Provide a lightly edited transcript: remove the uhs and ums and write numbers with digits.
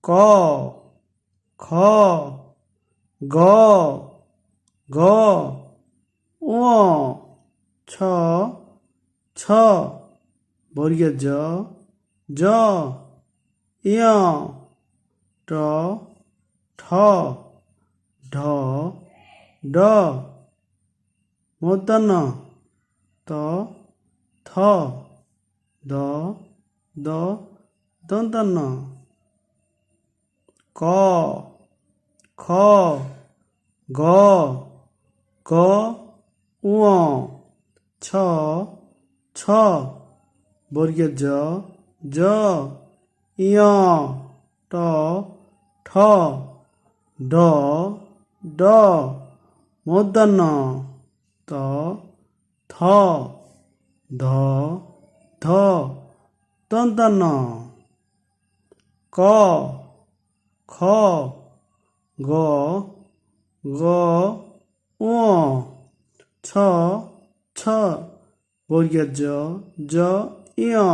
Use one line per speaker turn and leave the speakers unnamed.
ক খ গ ঘ ঙ ছ ছ বর্গীয় জ জ ইয় ট ঠ ঢ ড মূর্ধন্য ত থ দ দ দন্তন্য ক খ গ ঘ ঙ ছ ছ বর্গীয় জ জ ইয় ট ঠ ড ড মূর্ধন্য ত থ ধ ধ দন্তন্য ক খ গ ঘ ঙ ছ ছ বর্গীয় জ জ ইয়